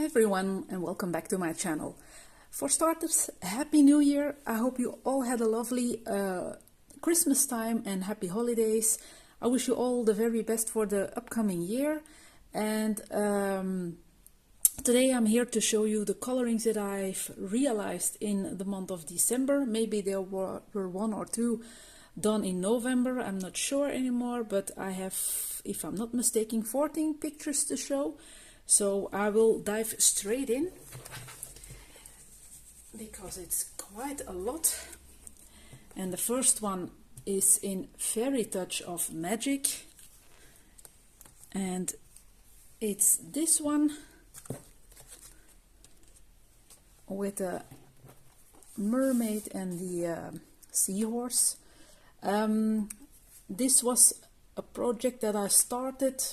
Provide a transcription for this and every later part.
Hi everyone and welcome back to my channel. For starters, Happy New Year. I hope you all had a lovely Christmas time and happy holidays. I wish you all the very best for the upcoming year. And today I'm here to show you the colorings that I've realized in the month of December. Maybe there were one or two done in November, I'm not sure anymore, but I have, if I'm not mistaken, 14 pictures to show. So I will dive straight in because it's quite a lot. And the first one is in Fairy Touch of Magic, and it's this one with a mermaid and the seahorse. This was a project that I started,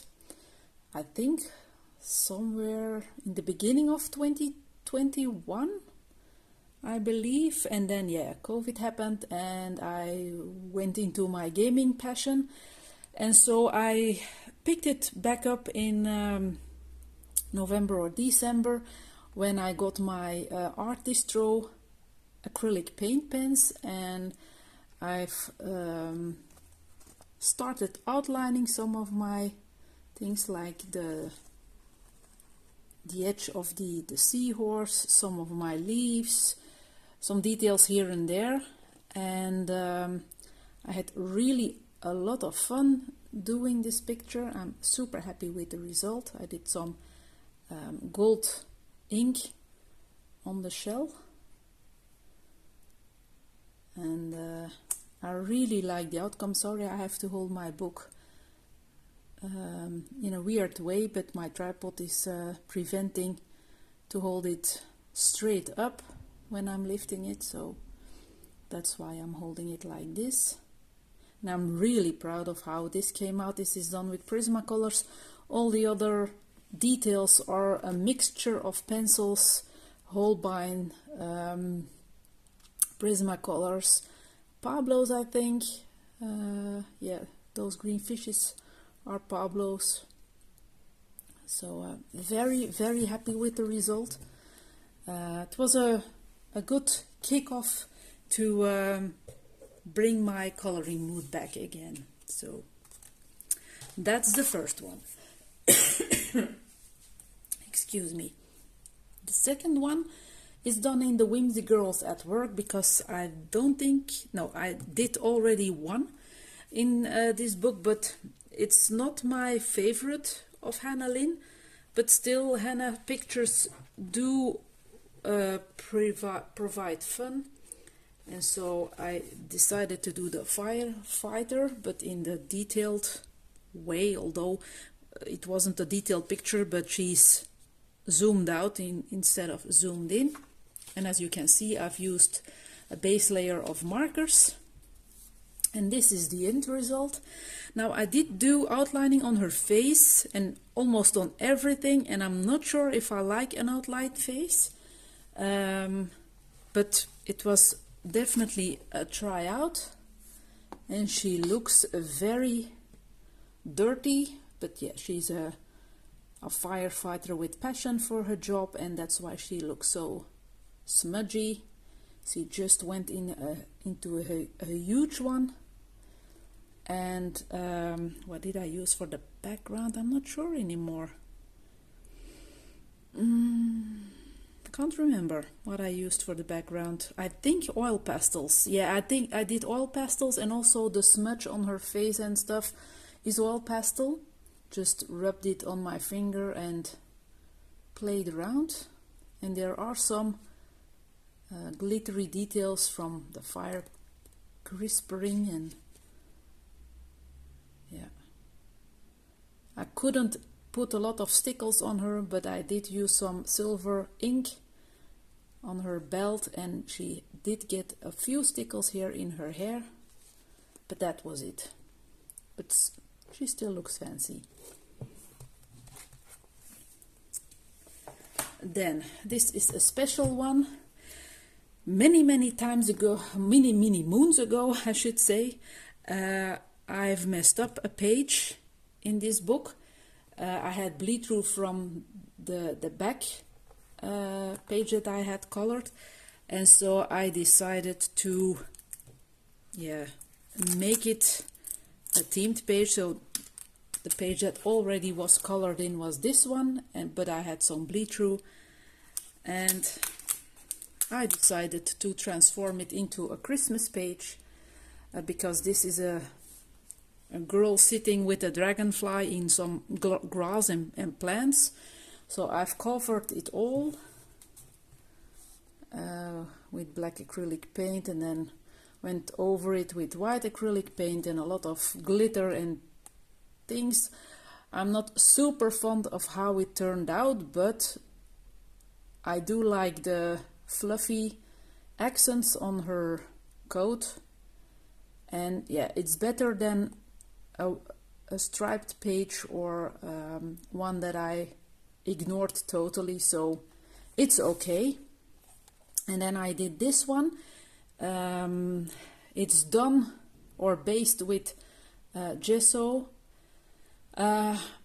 I think, somewhere in the beginning of 2021, I believe, and then COVID happened and I went into my gaming passion, and so I picked it back up in November or December when I got my Art Distro acrylic paint pens, and I've started outlining some of my things, like the edge of the seahorse, some of my leaves, some details here and there. And I had really a lot of fun doing this picture. I'm super happy with the result. I did some gold ink on the shell, and I really like the outcome. Sorry, I have to hold my book in a weird way, but my tripod is preventing to hold it straight up when I'm lifting it, so that's why I'm holding it like this. And I'm really proud of how this came out. This is done with Prismacolors. All the other details are a mixture of pencils, Holbein, Prismacolors, Pablo's, I think. Yeah, those green fishes are Pablo's. So very, very happy with the result. It was a good kickoff to bring my coloring mood back again. So that's the first one. Excuse me. The second one is done in the Whimsy Girls at Work, because I don't think, no, I did already one in this book, but it's not my favorite of Hannah Lynn, but still Hannah pictures do provide fun, and so I decided to do the firefighter, but in the detailed way, although it wasn't a detailed picture, but she's zoomed out instead of zoomed in. And as you can see, I've used a base layer of markers, and this is the end result. Now, I did do outlining on her face and almost on everything, and I'm not sure if I like an outlined face, but it was definitely a try out, and she looks very dirty, but yeah, she's a firefighter with passion for her job, and that's why she looks so smudgy. She just went into a huge one. And what did I use for the background? I'm not sure anymore. Can't remember what I used for the background. I think oil pastels. Yeah, I think I did oil pastels, and also the smudge on her face and stuff is oil pastel. Just rubbed it on my finger and played around. And there are some glittery details from the fire crispering, and yeah, I couldn't put a lot of stickles on her, but I did use some silver ink on her belt, and she did get a few stickles here in her hair, but that was it. But she still looks fancy. Then this is a special one. Many times ago, many moons ago, I should say, I've messed up a page in this book. I had bleed through from the back page that I had colored, and so I decided to make it a themed page. So the page that already was colored in was this one, but I had some bleed through, and I decided to transform it into a Christmas page because this is a girl sitting with a dragonfly in some grass and plants. So I've covered it all with black acrylic paint, and then went over it with white acrylic paint and a lot of glitter and things. I'm not super fond of how it turned out, but I do like the fluffy accents on her coat, and yeah, it's better than a striped page or one that I ignored totally, so it's okay. And then I did this one. It's done or based with gesso.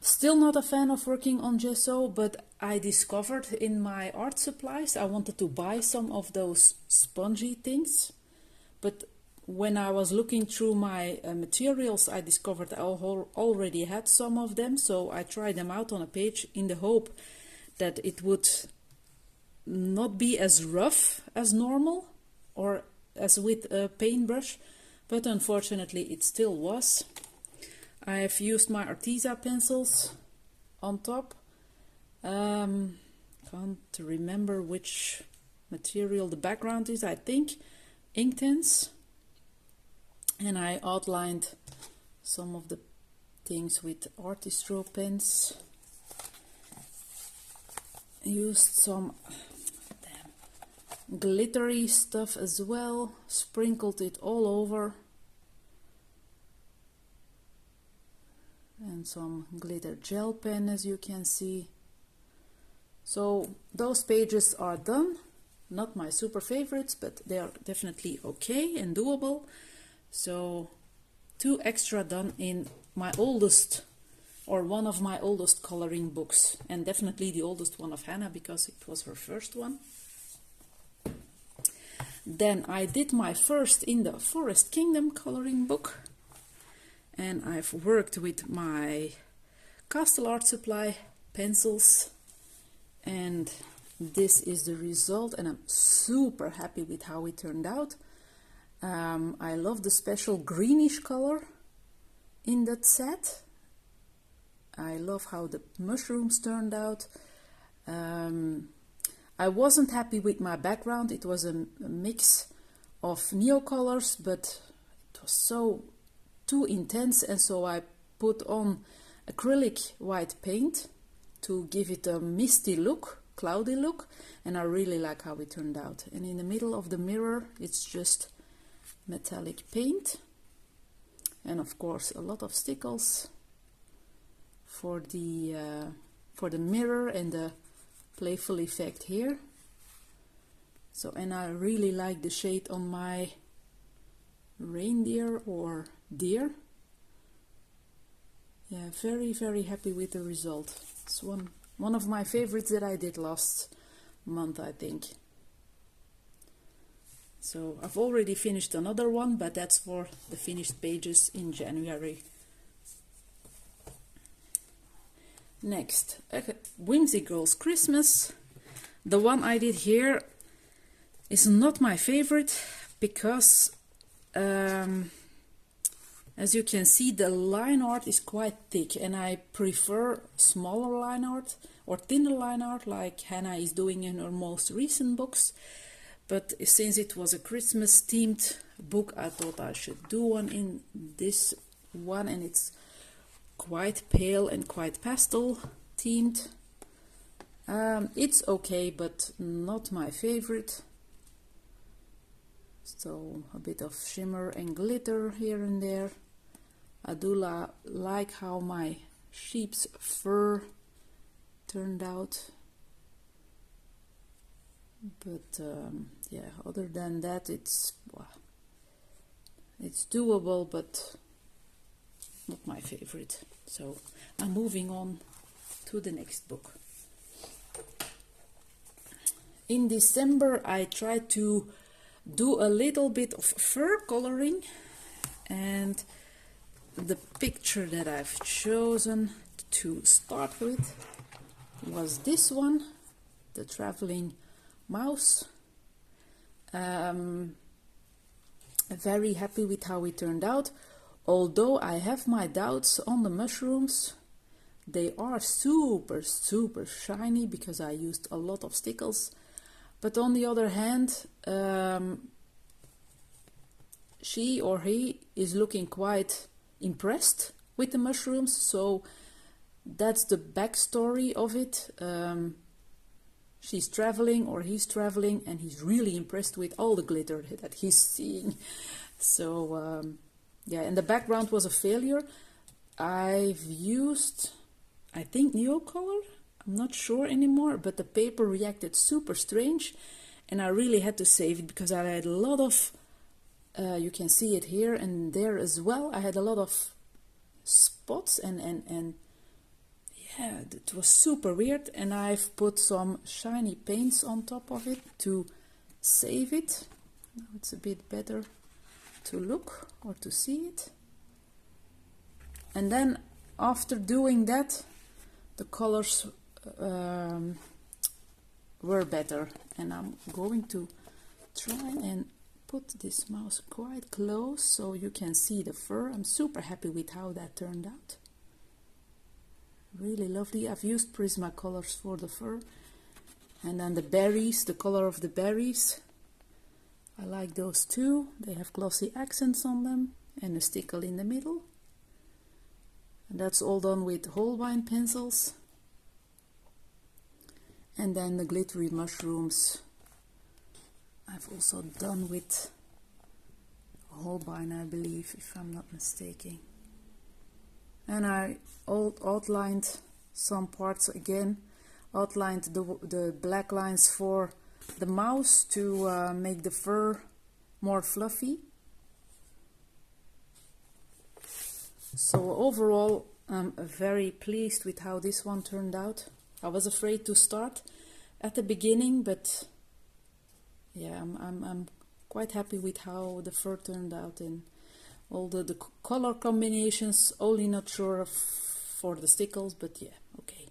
Still not a fan of working on gesso, but I discovered in my art supplies I wanted to buy some of those spongy things, but when I was looking through my materials, I discovered I already had some of them, so I tried them out on a page in the hope that it would not be as rough as normal or as with a paintbrush, but unfortunately it still was. I have used my Arteza pencils on top. Can't remember which material the background is, I think Inktense. And I outlined some of the things with Artistro pens. Used some glittery stuff as well, sprinkled it all over. And some glitter gel pen, as you can see. So those pages are done. Not my super favorites, but they are definitely okay and doable. So 2 extra done in my oldest, or one of my oldest coloring books, and definitely the oldest one of Hannah because it was her first one. Then I did my first in the Forest Kingdom coloring book, and I've worked with my Castle Art Supply pencils, and this is the result, and I'm super happy with how it turned out. I love the special greenish color in that set. I love how the mushrooms turned out. I wasn't happy with my background. It was a mix of neo colors, but it was too intense, and so I put on acrylic white paint to give it a misty look, cloudy look, and I really like how it turned out. And in the middle of the mirror, it's just metallic paint, and of course a lot of stickles for the mirror and the playful effect here. So, and I really like the shade on my reindeer or deer. Yeah, very happy with the result. It's one of my favorites that I did last month, I think. So I've already finished another one, but that's for the finished pages in January. Next, Whimsy Girls Christmas. The one I did here is not my favorite because as you can see, the line art is quite thick, and I prefer smaller line art or thinner line art like Hannah is doing in her most recent books. But since it was a Christmas themed book, I thought I should do one in this one, and it's quite pale and quite pastel themed. It's okay, but not my favorite. So a bit of shimmer and glitter here and there. I do like how my sheep's fur turned out. But yeah, other than that, it's doable, but not my favorite. So I'm moving on to the next book. In December I tried to do a little bit of fur coloring, and the picture that I've chosen to start with was this one, the traveling mouse. Very happy with how it turned out, although I have my doubts on the mushrooms. They are super shiny because I used a lot of stickles, but on the other hand, she or he is looking quite impressed with the mushrooms, so that's the backstory of it. She's traveling or he's traveling and he's really impressed with all the glitter that he's seeing. So yeah, and the background was a failure. I've used, I think, Neocolor, I'm not sure anymore, but the paper reacted super strange and I really had to save it because I had a lot of, you can see it here and there as well, I had a lot of spots and yeah, it was super weird, and I've put some shiny paints on top of it to save it. Now it's a bit better to look or to see it. And then after doing that, the colors were better, and I'm going to try and put this mouse quite close so you can see the fur. I'm super happy with how that turned out. Really lovely. I've used Prismacolors for the fur, and then the berries, the color of the berries, I like those too. They have glossy accents on them and a stickle in the middle, and that's all done with Holbein pencils. And then the glittery mushrooms I've also done with Holbein, I believe, if I'm not mistaken. And I outlined some parts again, outlined the black lines for the mouse to make the fur more fluffy. So overall, I'm very pleased with how this one turned out. I was afraid to start at the beginning, but yeah, I'm quite happy with how the fur turned out, and all the color combinations. Only not sure for the stickles, but yeah, okay.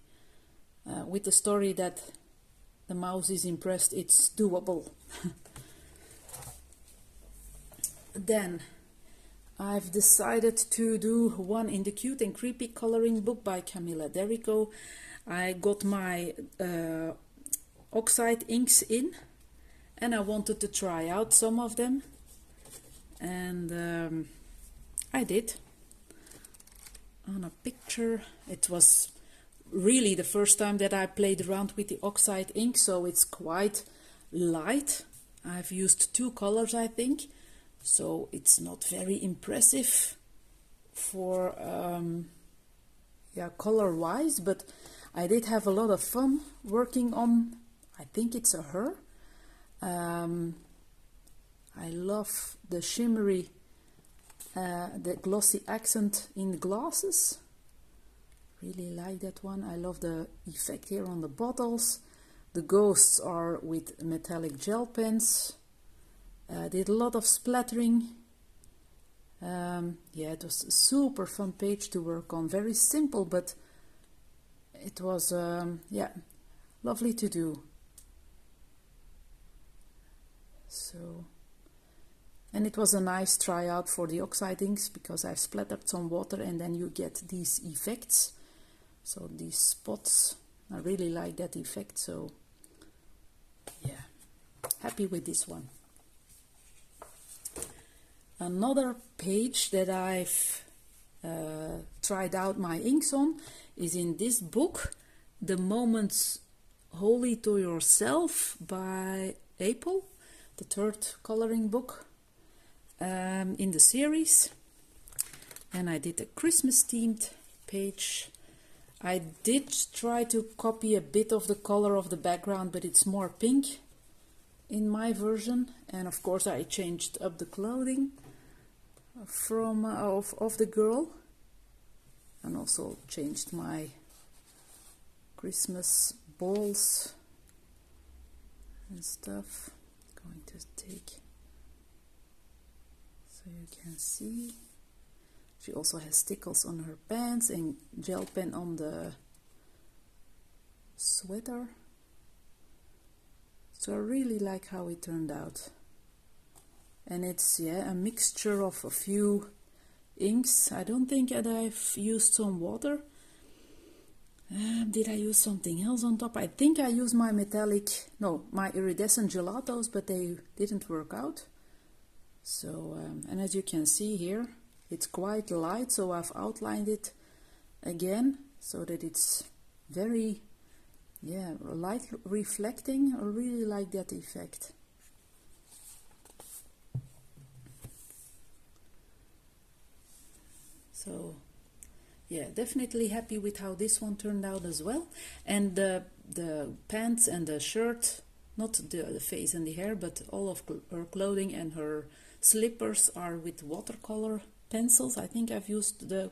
With the story that the mouse is impressed, it's doable. Then I've decided to do one in the Cute and Creepy coloring book by Camilla Derrico. I got my oxide inks in, and I wanted to try out some of them, and I did. On a picture, it was really the first time that I played around with the oxide ink, so it's quite light. I've used 2 colors, I think, so it's not very impressive for yeah, color wise, but I did have a lot of fun working on, I think it's a her. I love the shimmery, the glossy accent in the glasses. Really like that one. I love the effect here on the bottles. The ghosts are with metallic gel pens. Did a lot of splattering. Yeah, it was a super fun page to work on. Very simple, but it was yeah, lovely to do. So, and it was a nice tryout for the oxide inks because I've splattered some water and then you get these effects. So these spots, I really like that effect. So yeah, happy with this one. Another page that I've tried out my inks on is in this book, The Moments Holy to Yourself by Apple, the 3rd coloring book in the series. And I did a Christmas themed page. I did try to copy a bit of the color of the background, but it's more pink in my version. And of course I changed up the clothing from of the girl, and also changed my Christmas balls and stuff. Going to take so you can see. She also has stickles on her pants and gel pen on the sweater. So I really like how it turned out. And it's, yeah, a mixture of a few inks. I don't think that I've used some water. Did I use something else on top? I think I used my my iridescent gelatos, but they didn't work out. So, and as you can see here, it's quite light, so I've outlined it again so that it's very, yeah, light reflecting. I really like that effect. So, yeah, definitely happy with how this one turned out as well. And the pants and the shirt, not the face and the hair, but all of her clothing and her slippers are with watercolor pencils. I think I've used the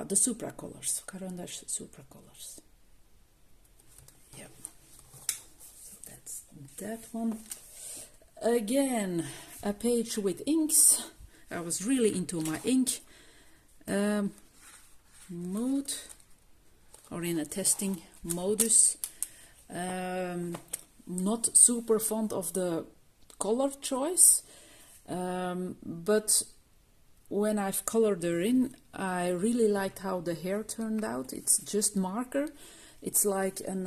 the Supra colors, Caran d'Ache Supra colors. Yep. So that's that one. Again, a page with inks. I was really into my ink mode, or in a testing modus. Not super fond of the color choice, but when I've colored her in, I really liked how the hair turned out. It's just marker. It's like an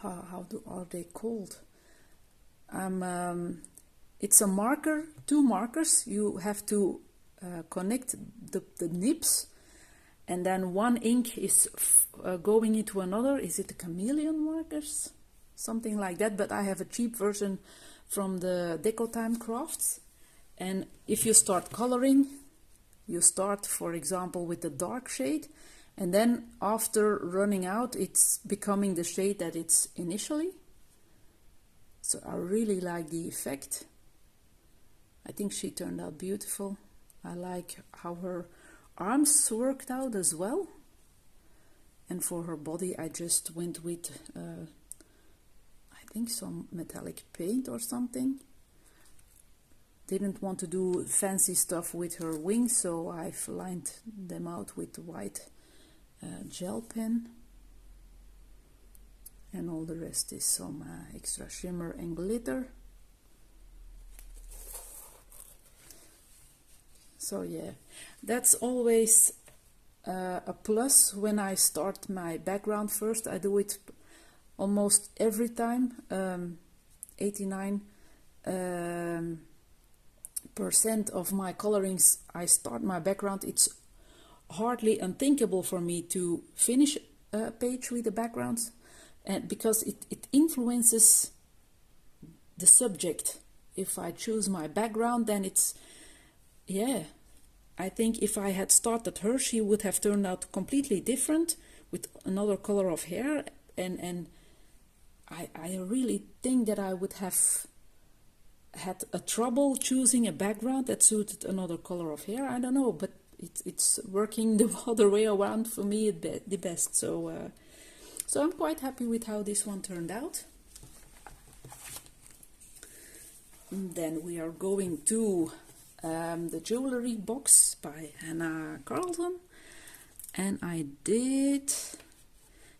are they called? It's a marker, two markers. You have to connect the nibs, and then one ink is going into another. Is it the chameleon markers? Something like that, but I have a cheap version from the Deco Time Crafts. And if you start coloring, you start, for example, with the dark shade, and then after running out, it's becoming the shade that it's initially. So I really like the effect. I think she turned out beautiful. I like how her arms worked out as well. And for her body, I just went with, I think, some metallic paint or something. Didn't want to do fancy stuff with her wings, so I've lined them out with white gel pen. And all the rest is some extra shimmer and glitter. So yeah, that's always a plus when I start my background first. I do it almost every time. 89% of my colorings, I start my background. It's hardly unthinkable for me to finish a page with the backgrounds, and because it influences the subject. If I choose my background, then it's, yeah, I think if I had started her, she would have turned out completely different with another color of hair, and I really think that I would have had a trouble choosing a background that suited another color of hair. I don't know, but it's working the other way around for me the best. So so I'm quite happy with how this one turned out. And then we are going to the jewelry box by Hannah Carlton, and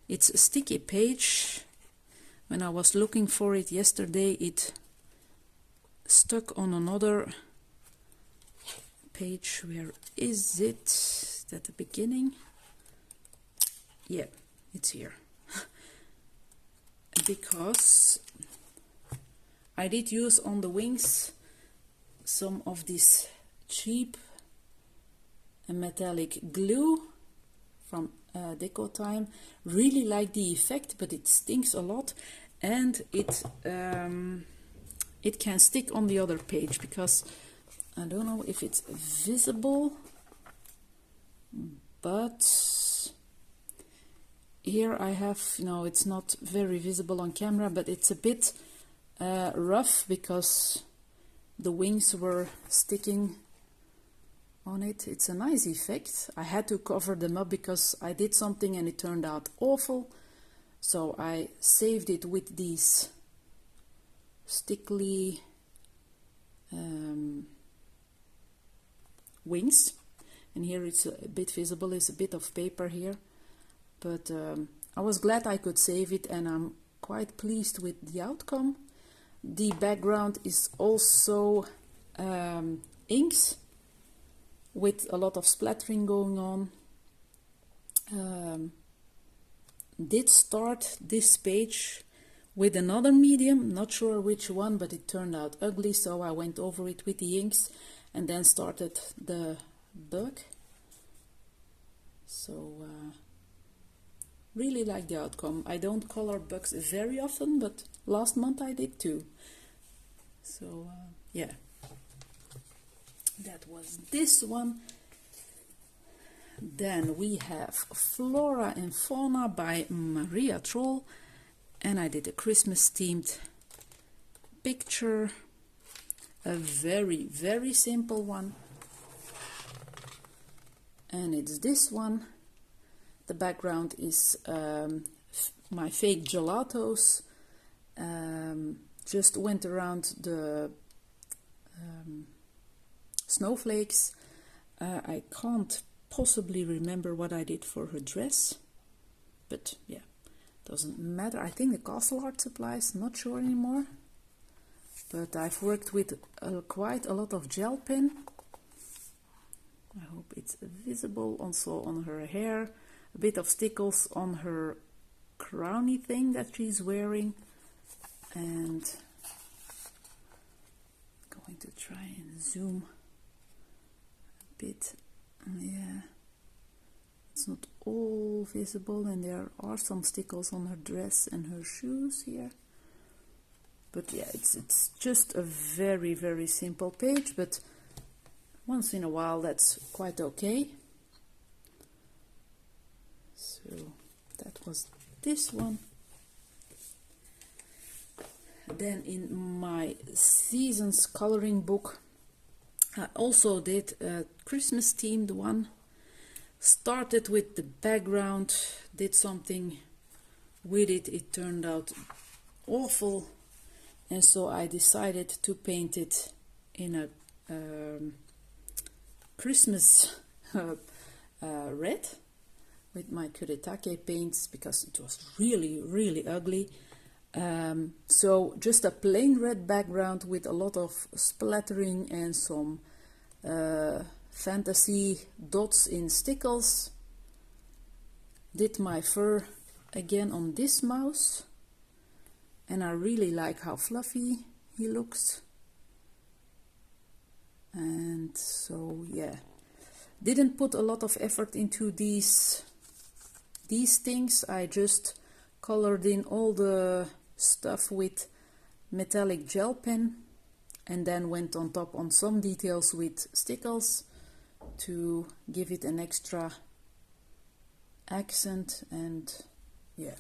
it's a sticky page. When I was looking for it yesterday, it stuck on another page. Where is it? Is that the beginning? Yeah, it's here. Because I did use on the wings some of this cheap metallic glue from Deco Time. Really like the effect, but it stinks a lot, and it can stick on the other page, because I don't know if it's visible, but here I have, no, it's not very visible on camera, but it's a bit rough because the wings were sticking on it. It's a nice effect. I had to cover them up because I did something and it turned out awful. So I saved it with these stickly wings, and here it's a bit visible, it's a bit of paper here, but I was glad I could save it, and I'm quite pleased with the outcome. The background is also inks with a lot of splattering going on. Did start this page with another medium, not sure which one, but it turned out ugly, so I went over it with the inks and then started the bug. So really like the outcome. I don't color bugs very often, but last month I did too. So yeah, that was this one. Then we have Flora and Fauna by Maria Troll, and I did a Christmas themed picture, a very, very simple one, and it's this one. The background is my fake gelatos. Just went around the snowflakes. I can't possibly remember what I did for her dress, but yeah, doesn't matter. I think the Castle Art supplies, not sure anymore, but I've worked with quite a lot of gel pen. I hope it's visible. Also on her hair, a bit of stickles on her crowny thing that she's wearing, and going to try and zoom a bit. Yeah, it's not all visible, and there are some stickles on her dress and her shoes here. But yeah, it's just a very, very simple page, but once in a while that's quite okay. So that was this one. Then in my seasons coloring book, I also did a Christmas themed one. Started with the background, did something with it, it turned out awful, and so I decided to paint it in a Christmas red with my Kuretake paints, because it was really, really ugly. So just a plain red background with a lot of splattering and some fantasy dots in stickles. Did my fur again on this mouse, and I really like how fluffy he looks. And so yeah, didn't put a lot of effort into these things. I just colored in all the stuff with metallic gel pen, and then went on top on some details with stickles to give it an extra accent. And yeah,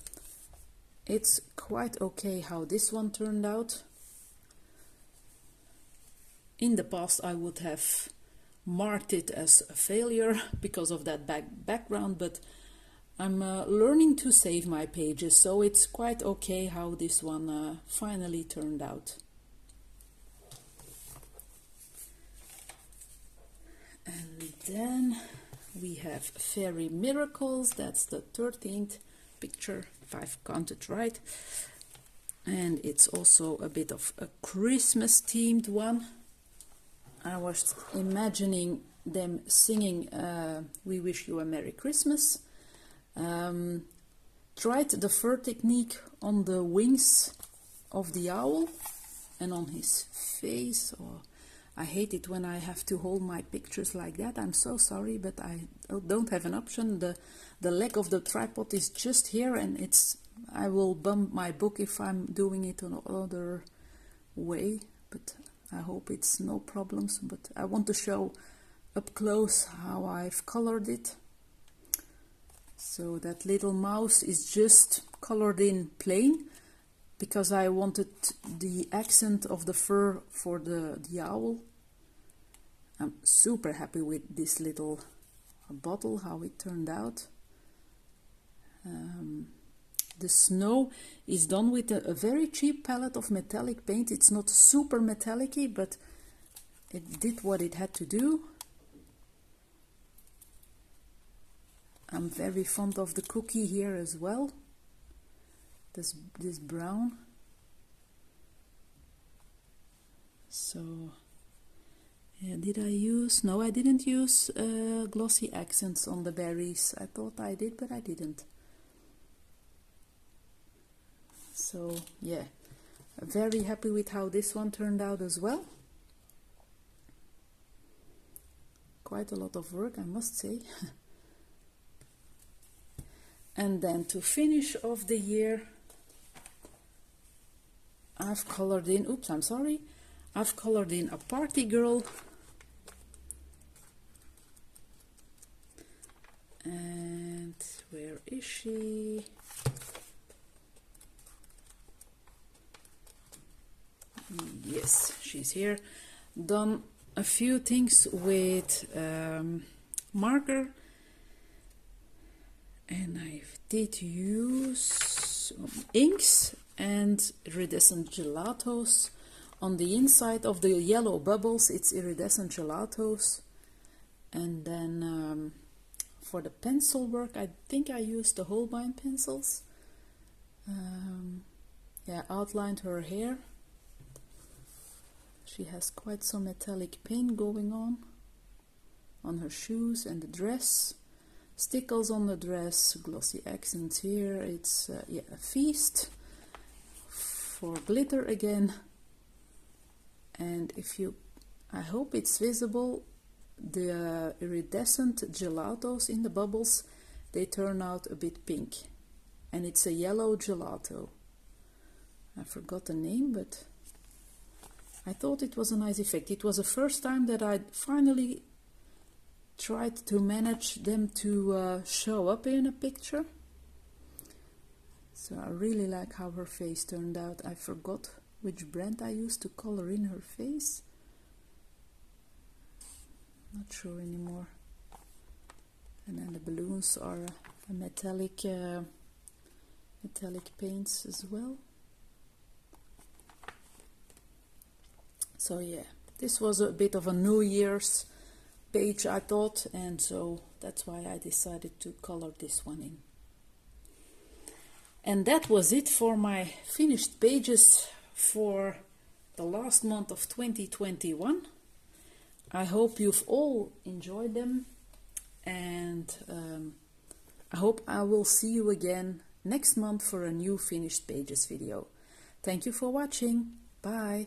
it's quite okay how this one turned out. In the past I would have marked it as a failure because of that background, but I'm learning to save my pages, so it's quite okay how this one finally turned out. And then we have Fairy Miracles, that's the 13th picture, if I've counted right. And it's also a bit of a Christmas themed one. I was imagining them singing We Wish You a Merry Christmas. Tried the fur technique on the wings of the owl and on his face. I hate it when I have to hold my pictures like that. I'm so sorry, but I don't have an option. The leg of the tripod is just here, and I will bump my book if I'm doing it another way, but I hope it's no problems. But I want to show up close how I've colored it. So that little mouse is just colored in plain, because I wanted the accent of the fur for the owl. I'm super happy with this little bottle, how it turned out. The snow is done with a very cheap palette of metallic paint. It's not super metallic-y, but it did what it had to do. I'm very fond of the cookie here as well. This brown. So, yeah, did I use? No, I didn't use glossy accents on the berries. I thought I did, but I didn't. So, yeah, very happy with how this one turned out as well. Quite a lot of work, I must say. And then to finish off the year, I've colored in, oops, I'm sorry, I've colored in a party girl. And where is she? Yes, she's here. Done a few things with marker. And I did use inks and iridescent gelatos. On the inside of the yellow bubbles, it's iridescent gelatos. And then for the pencil work, I think I used the Holbein pencils. Yeah, outlined her hair. She has quite some metallic paint going on her shoes and the dress. Stickles on the dress, glossy accents here. It's yeah, a feast for glitter again. And if you, I hope it's visible, the iridescent gelatos in the bubbles, they turn out a bit pink. And it's a yellow gelato. I forgot the name, but I thought it was a nice effect. It was the first time that I finally tried to manage them to show up in a picture. So I really like how her face turned out. I forgot which brand I used to color in her face. Not sure anymore. And then the balloons are a metallic paints as well. So yeah, this was a bit of a New Year's page, I thought, and so that's why I decided to color this one in. And that was it for my finished pages for the last month of 2021. I hope you've all enjoyed them, and I hope I will see you again next month for a new finished pages video. Thank you for watching. Bye.